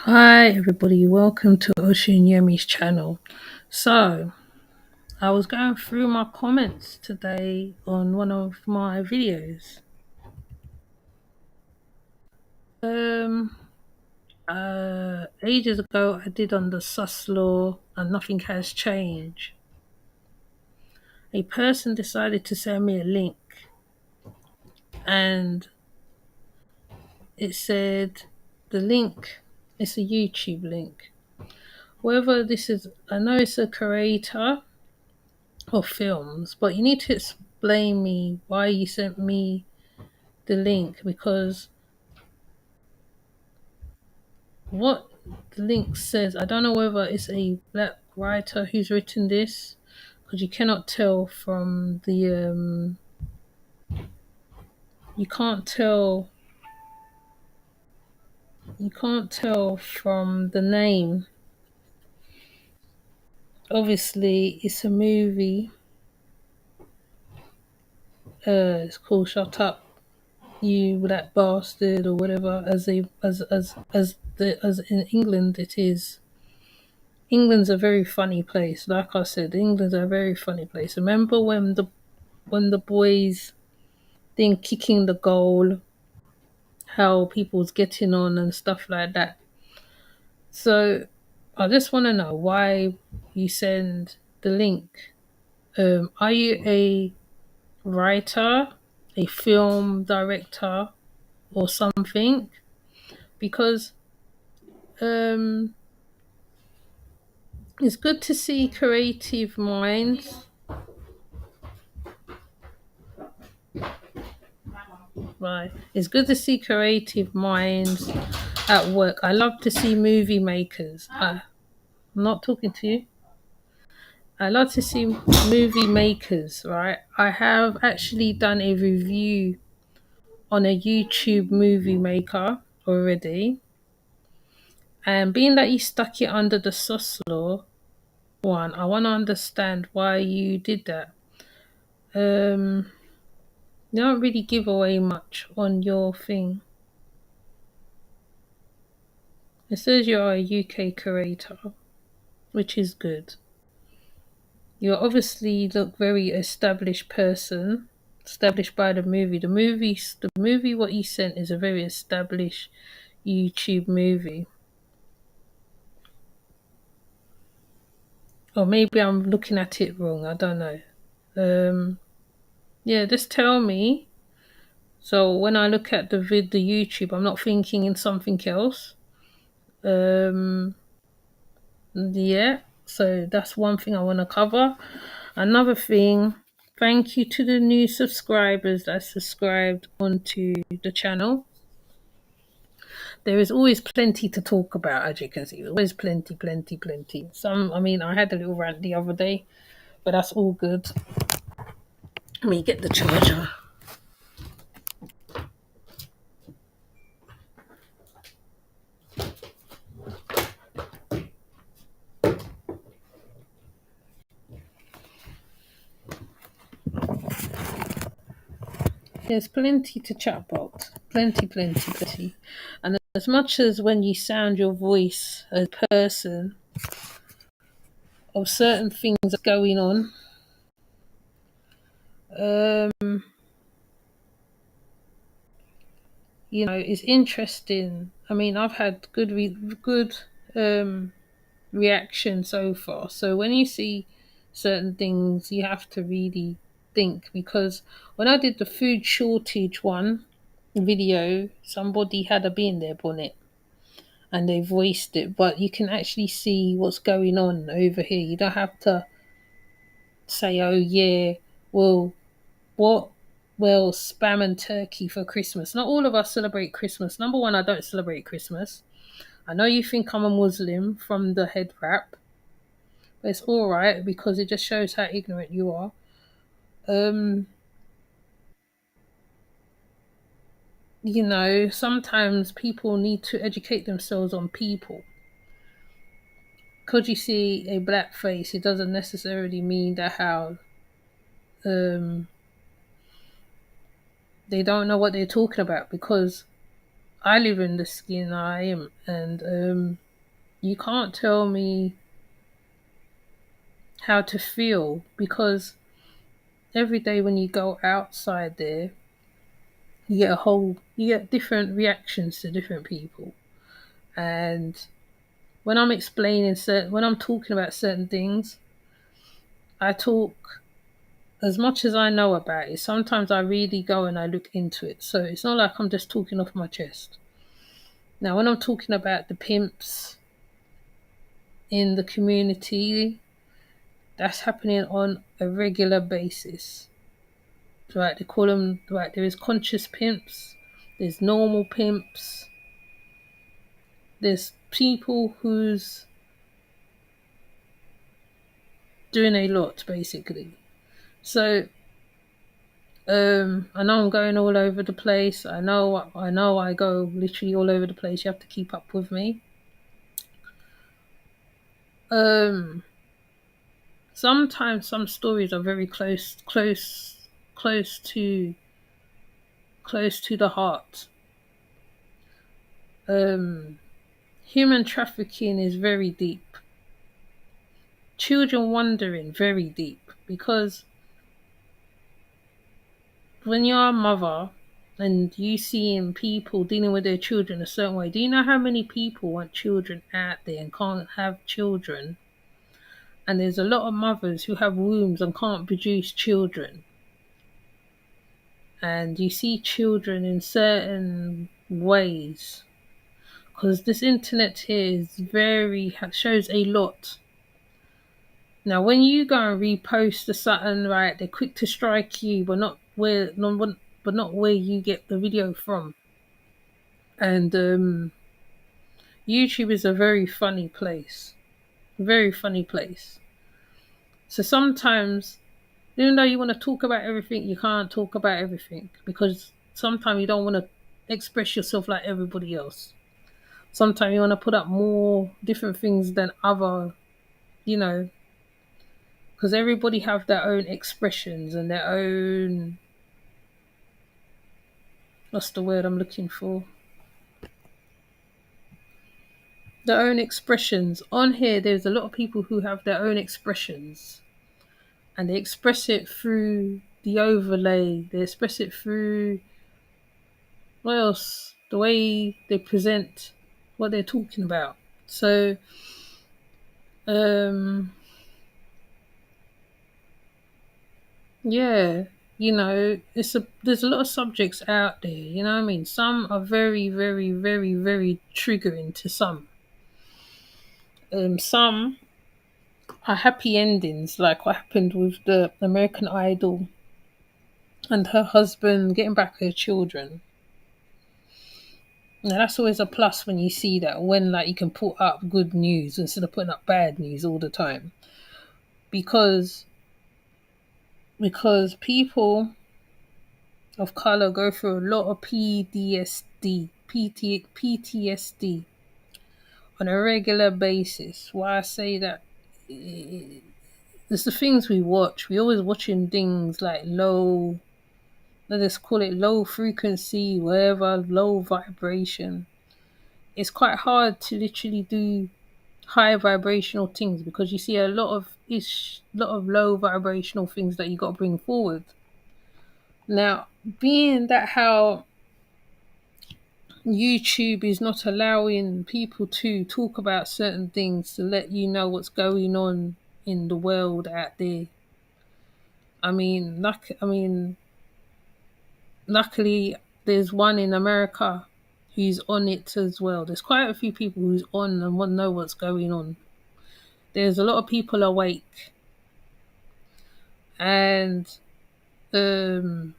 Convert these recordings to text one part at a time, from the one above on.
Hi everybody, welcome to Ocean Yemi's channel. So, I was going through my comments today on one of my videos. Um Ages ago I did on the sus law and nothing has changed. A person decided to send me a link and it said the link it's a YouTube link. Whether this is I know it's a creator of films, but you need to explain me why you sent me the link, because what the link says, I don't know whether it's a black writer who's written this, because you cannot tell from the you can't tell from the name. Obviously it's a movie. It's called Shut Up You Black Bastard or whatever, as in England it is. England's a very funny place. Like I said, England's a very funny place. Remember when the boys then kicking the goal, how people's getting on and stuff like that. So I just want to know why you send the link. Are you a writer, a film director, or something? Because um, it's good to see creative minds. Right. It's good to see creative minds at work. I love to see movie makers. I'm not talking to you. I love to see movie makers, right? I have actually done a review on a YouTube movie maker already. And being that you stuck it under the sus law one, I want to understand why you did that. You don't really give away much on your thing. It says you're a UK creator, which is good. You obviously look very established person, established by the movie. The movie what you sent is a very established YouTube movie. Or maybe I'm looking at it wrong. I don't know. Yeah, just tell me. So when I look at the YouTube, I'm not thinking in something else. Yeah. So that's one thing I want to cover. Another thing, thank you to the new subscribers that subscribed onto the channel. There is always plenty to talk about, as you can see. Always plenty, plenty, plenty. I had a little rant the other day, but that's all good. Let me get the charger. There's plenty to chat about. Plenty, plenty, plenty. And as much as when you sound your voice as a person of certain things going on, um, it's interesting. I've had good reaction so far. So when you see certain things, you have to really think, because when I did the food shortage one video, somebody had a bee in their bonnet and they voiced it, but you can actually see what's going on over here. You don't have to say, oh yeah, well, what? Well, spam and turkey for Christmas. Not all of us celebrate Christmas. Number one, I don't celebrate Christmas. I know you think I'm a Muslim from the head wrap, but it's all right because it just shows how ignorant you are. Sometimes people need to educate themselves on people. Because you see a black face, it doesn't necessarily mean that how um, they don't know what they're talking about. Because I live in the skin I am, and you can't tell me how to feel because every day when you go outside there, you get different reactions to different people. And when when I'm talking about certain things, I talk as much as I know about it. Sometimes I really go and I look into it. So it's not like I'm just talking off my chest. Now, when I'm talking about the pimps in the community, that's happening on a regular basis. Right, they call them, right, there is conscious pimps, there's normal pimps, there's people who's doing a lot basically. So I know I'm going all over the place. I know I go literally all over the place. You have to keep up with me. Um Sometimes some stories are very close to the heart. Um Human trafficking is very deep. Children wandering very deep because when you're a mother and you seeing people dealing with their children a certain way, do you know how many people want children out there and can't have children? And there's a lot of mothers who have wombs and can't produce children. And you see children in certain ways because this internet here is shows a lot. Now, when you go and repost a something, right, they're quick to strike you, but not where you get the video from. And YouTube is a very funny place, very funny place. So sometimes, even though you want to talk about everything, you can't talk about everything because sometimes you don't want to express yourself like everybody else. Sometimes you want to put up more different things than other, you know, because everybody have their own expressions and their own, what's the word I'm looking for, their own expressions. On here there's a lot of people who have their own expressions and they express it through the overlay, they express it through, what else, the way they present what they're talking about. So um yeah, there's a lot of subjects out there, you know what I mean? Some are very, very, very, very triggering to some. Some are happy endings, like what happened with the American Idol and her husband getting back her children. Now that's always a plus when you see that, when like you can put up good news instead of putting up bad news all the time. Because people of color go through a lot of PTSD on a regular basis. Why I say that, it's the things we watch. We always watching things like let's call it low frequency, whatever, low vibration. It's quite hard to literally do high vibrational things because you see lot of low vibrational things that you got to bring forward. Now, being that how YouTube is not allowing people to talk about certain things to let you know what's going on in the world out there. I mean, luckily there's one in America who's on it as well. There's quite a few people who's on and want to know what's going on. There's a lot of people awake, and um,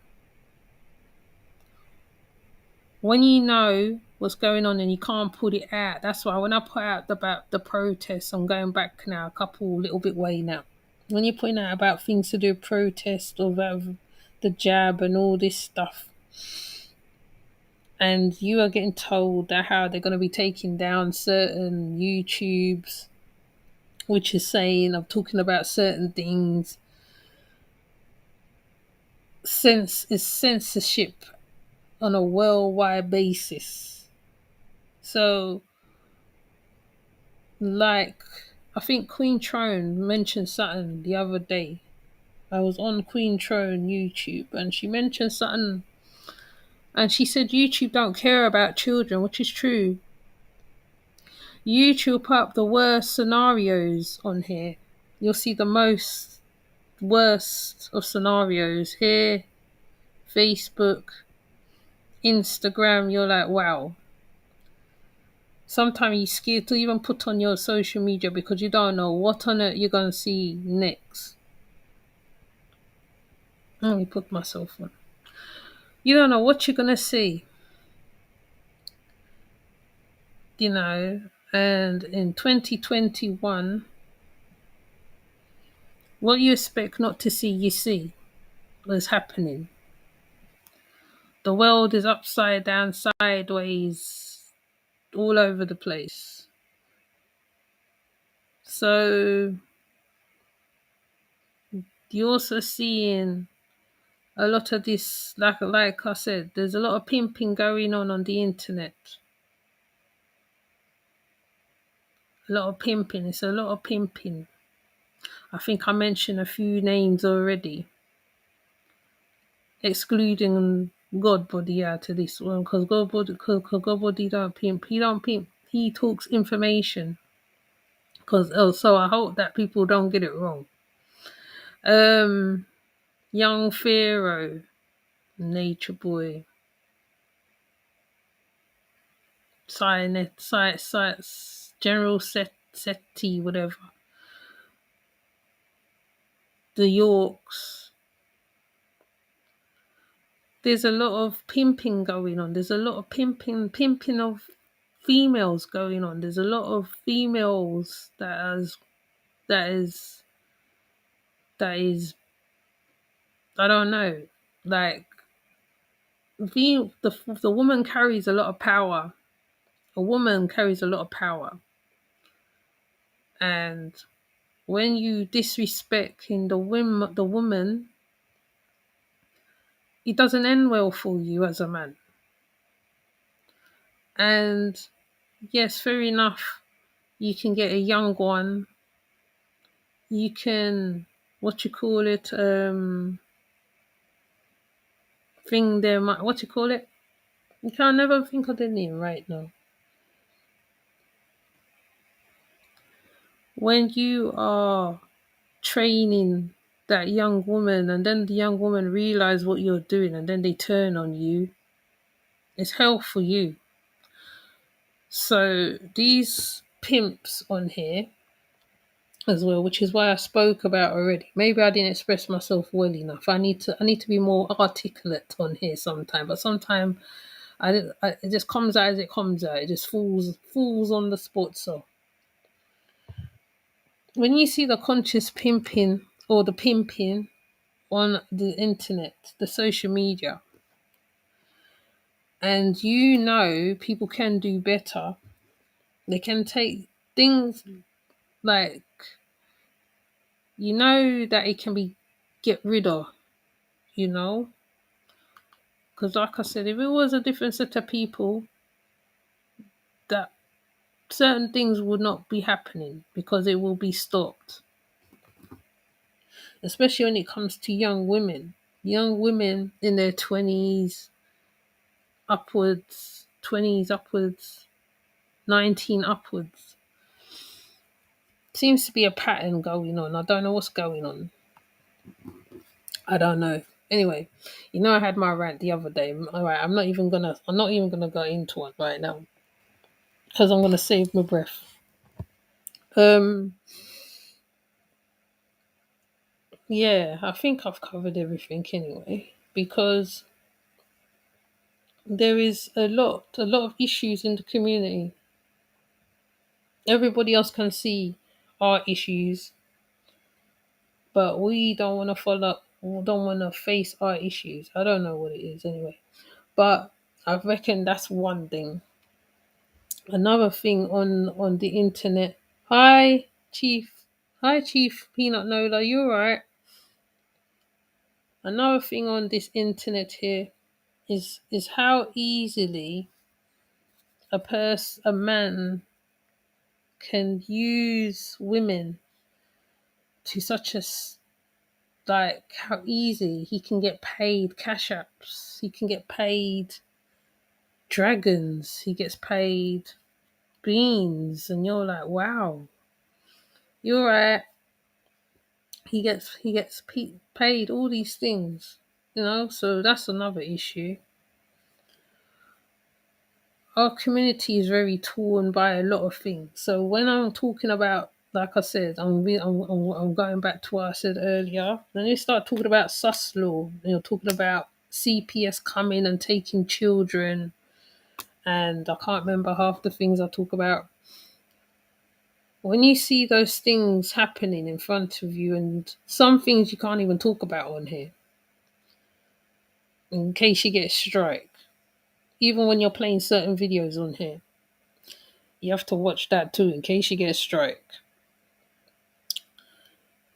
when you know what's going on and you can't put it out, that's why when I put out about the protests, I'm going back now a couple little bit way now. When you're putting out about things to do with protest or about the jab and all this stuff, and you are getting told that how they're going to be taking down certain YouTubes, which is saying I'm talking about certain things. It's censorship on a worldwide basis. So, like, I think Queen Throne mentioned something the other day. I was on Queen Throne YouTube and she mentioned something, and she said YouTube don't care about children, which is true. YouTube put up the worst scenarios on here. You'll see the most worst of scenarios here. Facebook, Instagram, you're like, wow. Sometimes you're scared to even put on your social media because you don't know what on it you're going to see next. Let me put myself on. You don't know what you're going to see, you know. And in 2021, what you expect not to see, you see what's happening. The world is upside down, sideways, all over the place. So you're also seeing a lot of this, like I said, there's a lot of pimping going on the internet. A lot of pimping. It's a lot of pimping. I think I mentioned a few names already, excluding Godbody out of this one because Godbody don't pimp. He don't pimp. He talks information. Because so I hope that people don't get it wrong. Young Pharaoh, Nature Boy, General Seti, whatever. The Yorks. There's a lot of pimping going on. There's a lot of pimping of females going on. There's a lot of females that is that is I don't know. Like the woman carries a lot of power. A woman carries a lot of power, and when you disrespect in the woman, it doesn't end well for you as a man. And yes, fair enough. You can get a young one. You can what you call it, thing there what you call it? You can't never think of the name right now. When you are training that young woman and then the young woman realize what you're doing and then they turn on you, it's hell for you. So these pimps on here as well, which is why I spoke about already. Maybe I didn't express myself well enough. I need to be more articulate on here sometime. But sometimes it just comes out as it comes out. It just falls on the spot. So when you see the conscious pimping or the pimping on the internet, the social media, and you know people can do better, they can take things like you know that it can be get rid of, you know, because like I said, if it was a different set of people, that certain things would not be happening because it will be stopped, especially when it comes to young women in their 20s upwards, 19 upwards. Seems to be a pattern going on. I don't know what's going on. I don't know. Anyway, you know I had my rant the other day. All right, I'm not even gonna go into it right now because I'm gonna save my breath. Um, yeah, I think I've covered everything anyway because there is a lot of issues in the community. Everybody else can see our issues, but we don't want to follow. We don't want to face our issues. I don't know what it is anyway, but I reckon that's one thing. Another thing on the internet. Hi, Chief. Hi, Chief Peanut Nola. You alright? Another thing on this internet here is how easily a man can use women to such a like how easy he can get paid cash apps, he can get paid dragons, he gets paid beans, and you're like, wow, you're right. He gets paid all these things, So that's another issue. Our community is very torn by a lot of things. So when I'm talking about, like I said, I'm going back to what I said earlier. When you start talking about sus law, and you're talking about CPS coming and taking children, and I can't remember half the things I talk about. When you see those things happening in front of you, and some things you can't even talk about on here, in case you get strike, even when you're playing certain videos on here, you have to watch that too in case you get strike.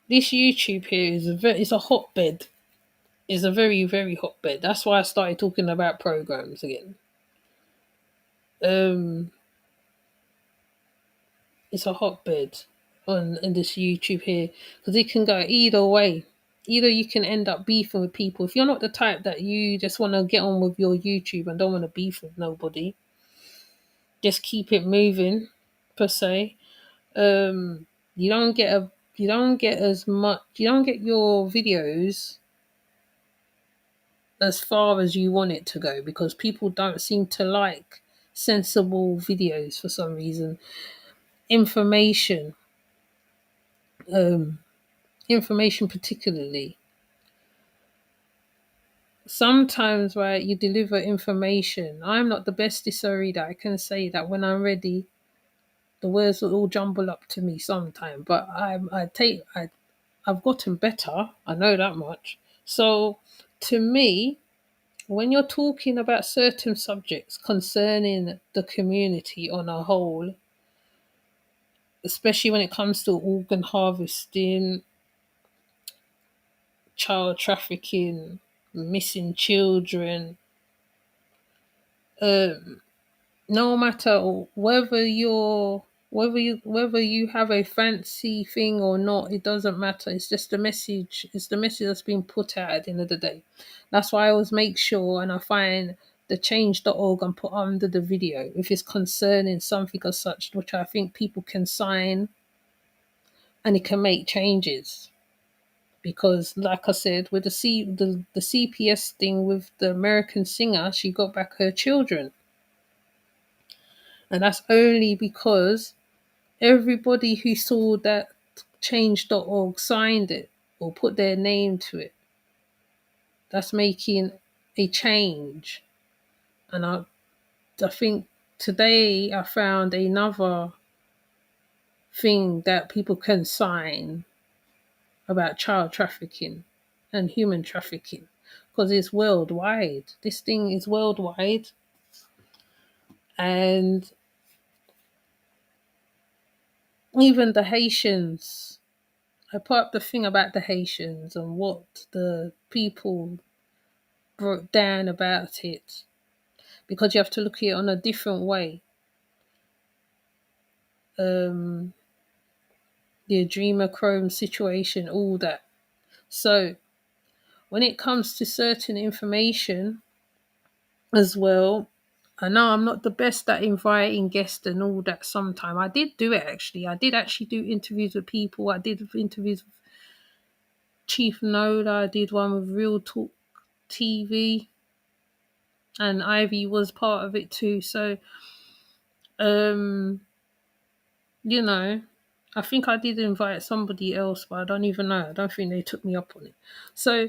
This YouTube here is it's a hotbed. It's a very, very hotbed. That's why I started talking about programs again. Um, it's a hotbed on in this YouTube here because it can go either way. Either you can end up beefing with people if you're not the type that you just want to get on with your YouTube and don't want to beef with nobody. Just keep it moving, per se. You don't get you don't get as much. You don't get your videos as far as you want it to go because people don't seem to like sensible videos for some reason. Information, um, information particularly. Sometimes, right, you deliver information. I'm not the best discer that I can say that when I'm ready, the words will all jumble up to me sometime. But I've gotten better. I know that much. So, to me, when you're talking about certain subjects concerning the community on a whole, especially when it comes to organ harvesting, child trafficking, missing children, no matter whether you have a fancy thing or not, it doesn't matter. It's just the message. It's the message that's being put out at the end of the day. That's why I always make sure and I find the change.org and put under the video if it's concerning something as such, which I think people can sign and it can make changes. Because, like I said, with the CPS thing with the American singer, she got back her children, and that's only because everybody who saw that change.org signed it or put their name to it. That's making a change. And I think today I found another thing that people can sign about child trafficking and human trafficking because it's worldwide. This thing is worldwide. And even the Haitians, I put up the thing about the Haitians and what the people broke down about it because you have to look at it on a different way. The adrenochrome situation, all that. So when it comes to certain information as well, I know I'm not the best at inviting guests and all that sometime. I did do it actually. I did actually do interviews with people. I did interviews with Chief Nola. I did one with Real Talk TV. And Ivy was part of it too. So um you know, I think I did invite somebody else, but I don't even know. I don't think they took me up on it. So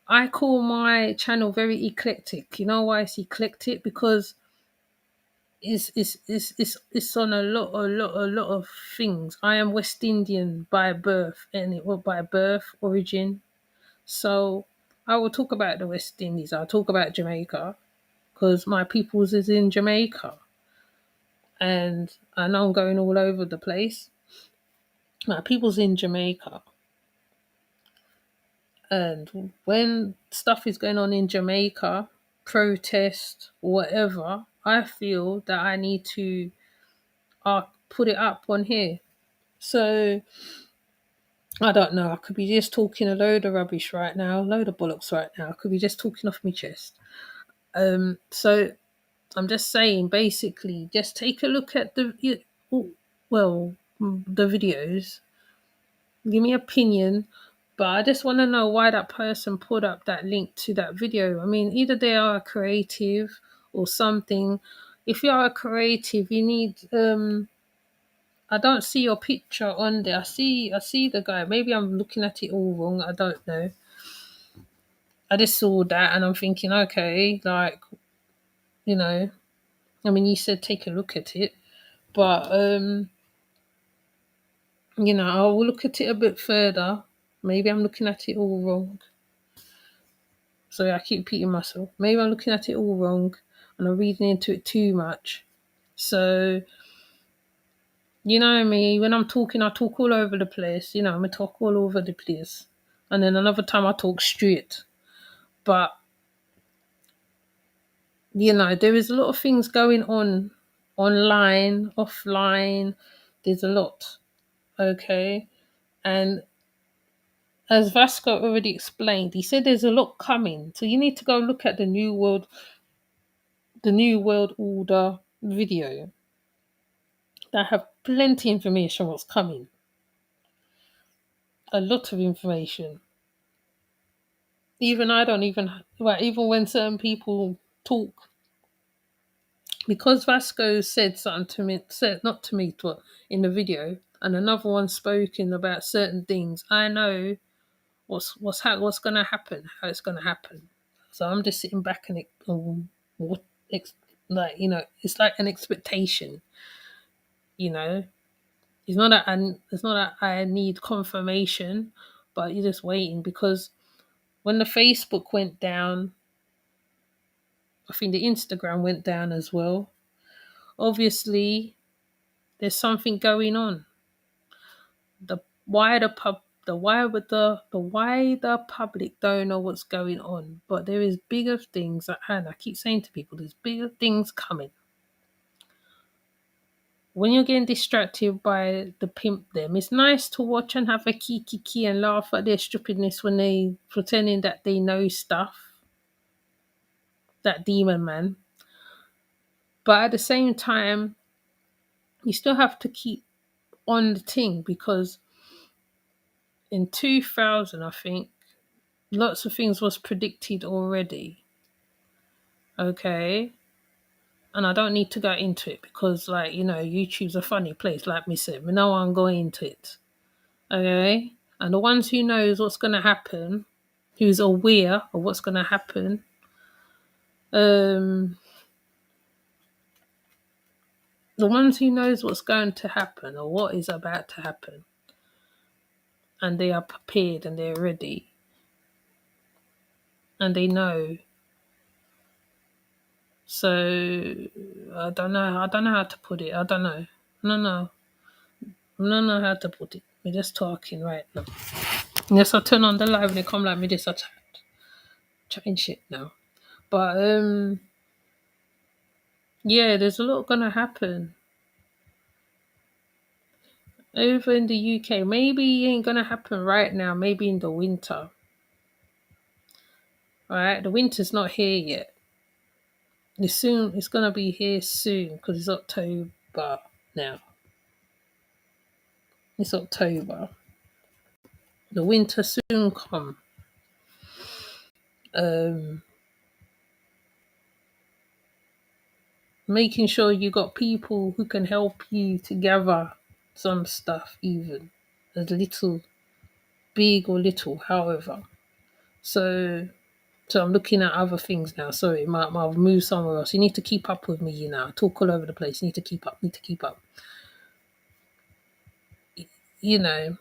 I call my channel very eclectic. You know why it's eclectic? Because it's on a lot of things. I am West Indian by birth and it was by birth origin. So I will talk about the West Indies. I'll talk about Jamaica because my peoples is in Jamaica. And I know I'm going all over the place. My people's in Jamaica. And when stuff is going on in Jamaica, protest, whatever, I feel that I need to put it up on here. So I don't know. I could be just talking a load of rubbish right now, a load of bollocks right now. I could be just talking off my chest. So I'm just saying, basically, just take a look at the videos. Give me opinion, but I just want to know why that person put up that link to that video. I mean, either they are a creative or something. If you are a creative, you need I don't see your picture on there. I see the guy. Maybe I'm looking at it all wrong. I don't know. I just saw that and I'm thinking, okay, like, you know, I mean, you said take a look at it, but I will look at it a bit further. Maybe I'm looking at it all wrong. So I keep repeating myself. Maybe I'm looking at it all wrong and I'm reading into it too much. So, you know me, when I'm talking, I talk all over the place. I'm going to talk all over the place. And then another time I talk straight. But, there is a lot of things going on online, offline. There's a lot. Okay. And as Vasco already explained, he said there's a lot coming. So you need to go look at the New World Order video. That have plenty information what's coming. A lot of information. Even I don't even even when certain people talk, because Vasco said something to me, said not to me, but in the video, and another one spoken about certain things. I know what's going to happen, how it's going to happen. So I'm just sitting back and what it's like an expectation. You know, it's not that I need confirmation, but you're just waiting because when the Facebook went down, I think the Instagram went down as well. Obviously, there's something going on. The wider pub, the wider public don't know what's going on, but there is bigger things at hand. I keep saying to people, there's bigger things coming. When you're getting distracted by the pimp them, it's nice to watch and have a kiki and laugh at their stupidness when they pretending that they know stuff. That demon man. But at the same time, you still have to keep on the thing because in 2000, I think, lots of things was predicted already. Okay. And I don't need to go into it because, YouTube's a funny place, like me said. We know I'm going into it. Okay. And the ones who knows what's going to happen, who's aware of what's going to happen, the ones who knows what's going to happen or what is about to happen, and they are prepared and they're ready and they know. So I don't know. I don't know how to put it. I don't know. No, no. I don't know how to put it. We're just talking right now. Yes, I turn on the live and they come like me this. I chatting shit now. But yeah, there's a lot gonna happen over in the UK. Maybe it ain't gonna happen right now. Maybe in the winter. All right, the winter's not here yet. It's gonna be here soon because it's October now. It's October. The winter soon come. Um, Making sure you got people who can help you to gather some stuff, even as little, big or little, however. So, so I'm looking at other things now. Sorry, I've moved somewhere else. You need to keep up with me, I talk all over the place. You need to keep up. Need to keep up. You know,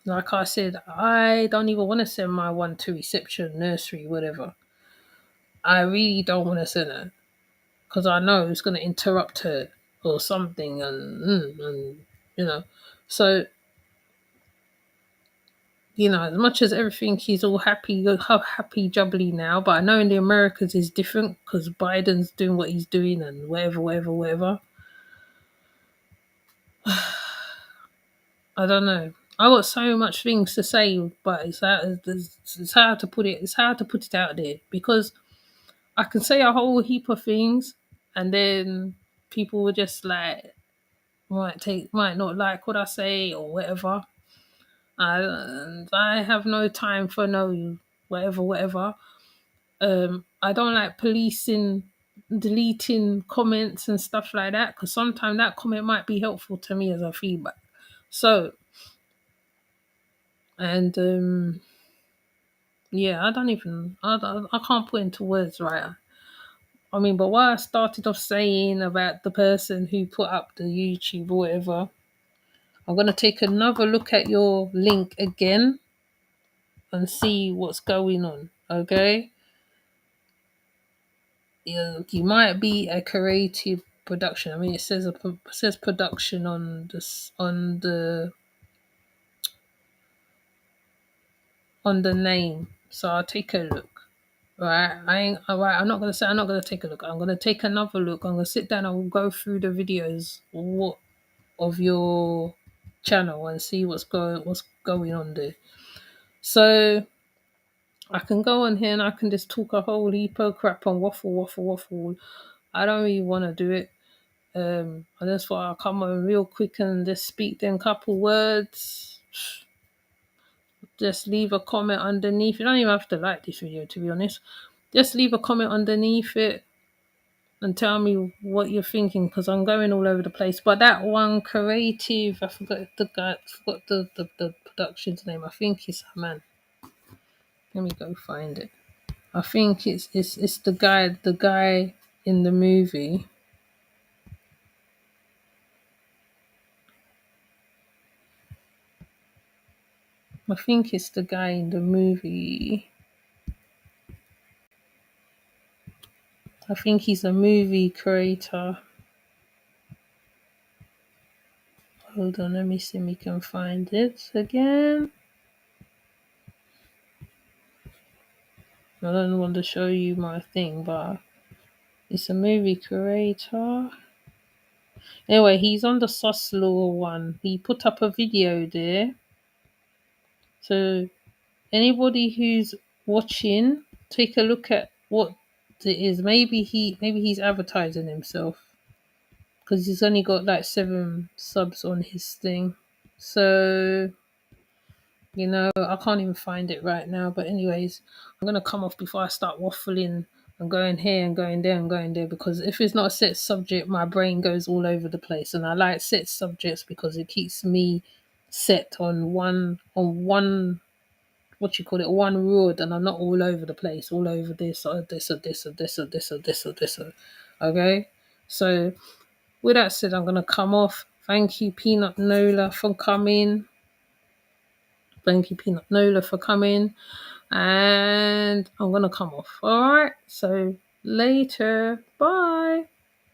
like I said, I don't even want to send my one to reception, nursery, whatever. I really don't want to send her because I know it's going to interrupt her or something, and so as much as everything he's all happy, happy jubbly now, but I know in the Americas is different because Biden's doing what he's doing and whatever, whatever, whatever. I don't know. I got so much things to say, but it's hard to put it. It's hard to put it out there because I can say a whole heap of things, and then people will just like might not like what I say or whatever. I have no time for no whatever, whatever. I don't like policing, deleting comments and stuff like that because sometimes that comment might be helpful to me as a feedback. So, and yeah, I can't put into words right. I mean, but what I started off saying about the person who put up the YouTube or whatever, I'm gonna take another look at your link again and see what's going on. Okay, you might be a creative production. I mean, it says production on this on the name, so I'll take a look. Right, I ain't all right. I'm not gonna take a look. I'm gonna take another look. I'm gonna sit down and we'll go through the videos of your channel and see what's going on there. So I can go on here and I can just talk a whole heap of crap and waffle, waffle, waffle. I don't really want to do it. I just thought I'll come on real quick and just speak them couple words. Just leave a comment underneath. You don't even have to like this video, to be honest. Just leave a comment underneath it and tell me what you're thinking because I'm going all over the place. But that one creative, I forgot the guy, forgot the production's name. I think it's man. Let me go find it. I think it's the guy in the movie. I think it's the guy in the movie. I think he's a movie creator. Hold on, let me see if we can find it again. I don't want to show you my thing, but it's a movie creator. Anyway, he's on the Sauce Law one. He put up a video there. So anybody who's watching, take a look at what it is. Maybe he's advertising himself because he's only got like 7 subs on his thing. So I can't even find it right now. But anyways, I'm gonna come off before I start waffling and going here and going there and going there because if it's not a set subject, my brain goes all over the place. And I like set subjects because it keeps me set on one what you call it, one road, and I'm not all over the place, all over this or this or this or this or this or this or this. Okay, so with that said, I'm gonna come off. Thank you, Peanut Nola, for coming. Thank you, Peanut Nola, for coming. And I'm gonna come off. All right. So later. Bye.